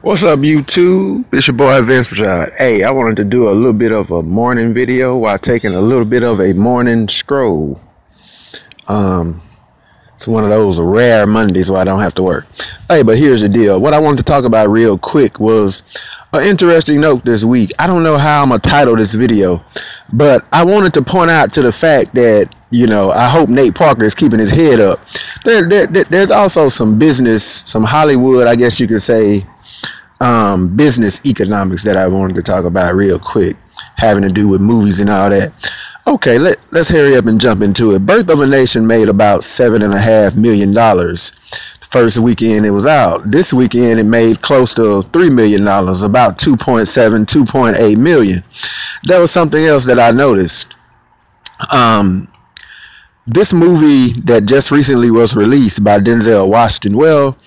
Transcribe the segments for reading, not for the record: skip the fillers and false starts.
What's up, YouTube? It's your boy Vince Rashad. Hey, I wanted to do a little bit of a morning video while taking a little bit of a morning scroll. It's one of those rare Mondays where I don't have to work. Hey, but here's the deal. What I wanted to talk about real quick was an interesting note this week. I don't know how I'm going to title this video, but I wanted to point out to the fact that, I hope Nate Parker is keeping his head up. There's also some business, some Hollywood, I guess you could say, business economics that I wanted to talk about real quick, having to do with movies and all that. Okay, let's hurry up and jump into it. Birth of a Nation made about $7.5 million. First weekend it was out. This weekend it made close to $3 million, about 2.8 million. There was something else that I noticed. This movie that just recently was released by Denzel Washington, well,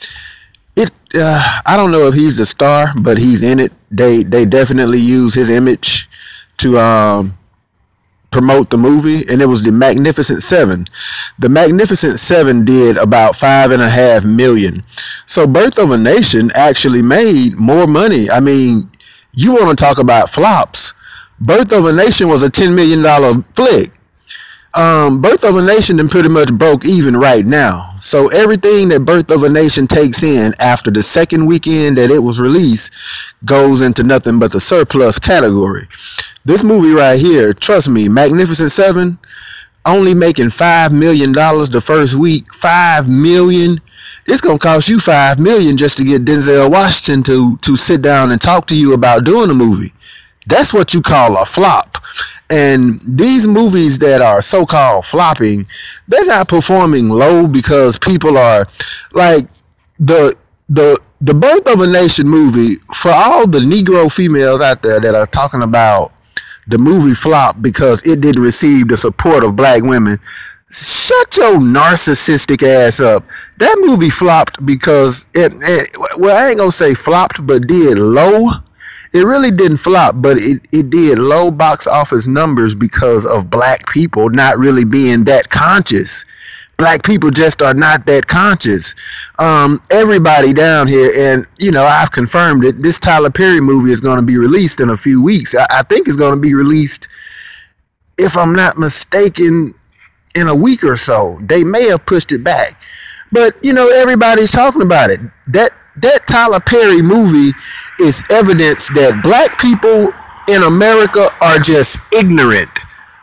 I don't know if he's the star, but he's in it. They definitely use his image to promote the movie, and it was The Magnificent Seven. The Magnificent Seven did about $5.5 million. So Birth of a Nation actually made more money. I mean, you want to talk about flops. Birth of a Nation was a $10 million flick. Birth of a Nation then pretty much broke even right now. So everything that Birth of a Nation takes in after the second weekend that it was released goes into nothing but the surplus category. This movie right here, trust me, Magnificent Seven, only making $5 million the first week. $5 million. It's gonna cost you $5 million just to get Denzel Washington to sit down and talk to you about doing a movie. That's what you call a flop. And these movies that are so-called flopping, they're not performing low because people are like the Birth of a Nation movie. For all the Negro females out there that are talking about the movie flop because it didn't receive the support of black women, shut your narcissistic ass up. That movie flopped because well, I ain't gonna say flopped, but did low. It really didn't flop, but it did low box office numbers because of black people not really being that conscious. Black people just are not that conscious. Everybody down here, and I've confirmed it, this Tyler Perry movie is going to be released in a few weeks. I think it's going to be released, if I'm not mistaken, in a week or so. They may have pushed it back, but everybody's talking about it. That Tyler Perry movie is evidence that black people in America are just ignorant.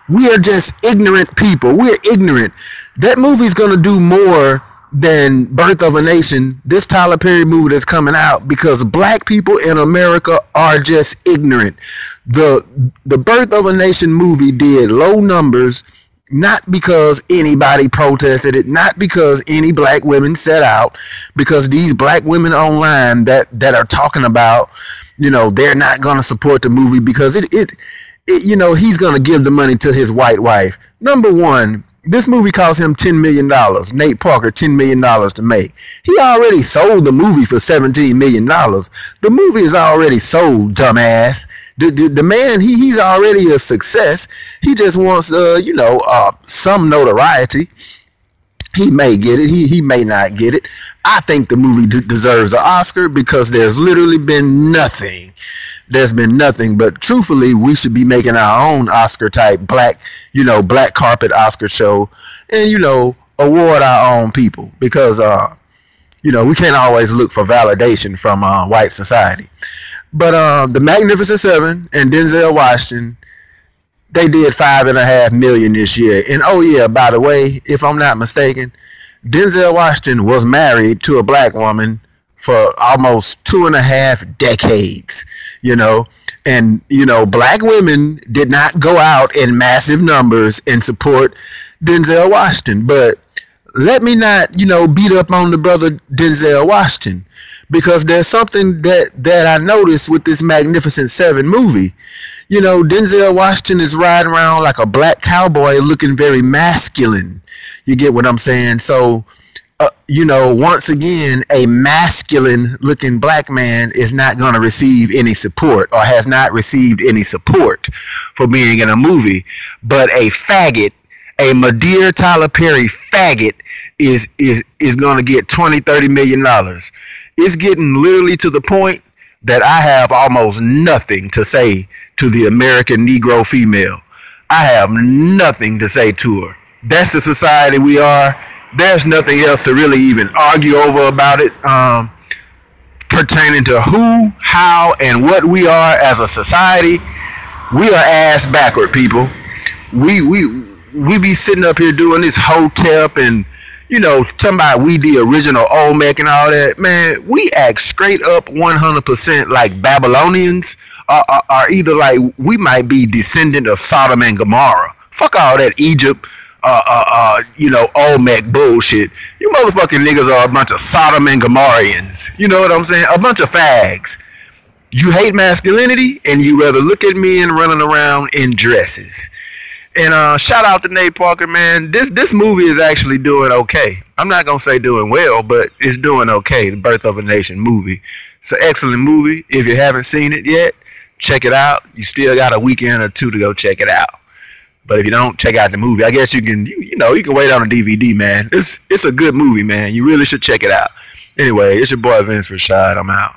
We are just ignorant people. We're ignorant. That movie's going to do more than Birth of a Nation, this Tyler Perry movie that's coming out, because black people in America are just ignorant. The Birth of a Nation movie did low numbers, not because anybody protested it, not because any black women set out, because these black women online that are talking about, they're not going to support the movie because he's going to give the money to his white wife. Number one, this movie cost him $10 million. Nate Parker, $10 million to make. He already sold the movie for $17 million. The movie is already sold, dumbass. The man, he's already a success. He just wants, some notoriety. He may get it. He may not get it. I think the movie deserves an Oscar because there's literally been nothing. There's been nothing, but truthfully, we should be making our own Oscar type black carpet Oscar show and, award our own people because, we can't always look for validation from white society. But the Magnificent Seven and Denzel Washington, they did $5.5 million this year. And oh yeah, by the way, if I'm not mistaken, Denzel Washington was married to a black woman for almost 2.5 decades, and, black women did not go out in massive numbers and support Denzel Washington. But let me not, beat up on the brother Denzel Washington, because there's something that I noticed with this Magnificent Seven movie. Denzel Washington is riding around like a black cowboy looking very masculine. You get what I'm saying? So, once again, a masculine looking black man is not going to receive any support or has not received any support for being in a movie. But a faggot, a Madeira Tyler Perry faggot is going to get $20-30 million. It's getting literally to the point that I have almost nothing to say to the American Negro female. I have nothing to say to her. That's the society we are. There's nothing else to really even argue over about it, pertaining to who, how, and what we are as a society. We are ass backward, people. We be sitting up here doing this hotep and, you know, talking about we the original Olmec and all that. Man, we act straight up 100% like Babylonians, or either like we might be descendant of Sodom and Gomorrah. Fuck all that Egypt, you know, Olmec bullshit. You motherfucking niggas are a bunch of Sodom and Gomorrahans. You know what I'm saying? A bunch of fags. You hate masculinity, and you rather look at me and running around in dresses. And shout out to Nate Parker, man. This movie is actually doing okay. I'm not gonna say doing well, but it's doing okay. The Birth of a Nation movie. It's an excellent movie. If you haven't seen it yet, check it out. You still got a weekend or two to go check it out. But if you don't, check out the movie. I guess you can, you know, you can wait on a DVD, man. It's a good movie, man. You really should check it out. Anyway, it's your boy Vince Rashad. I'm out.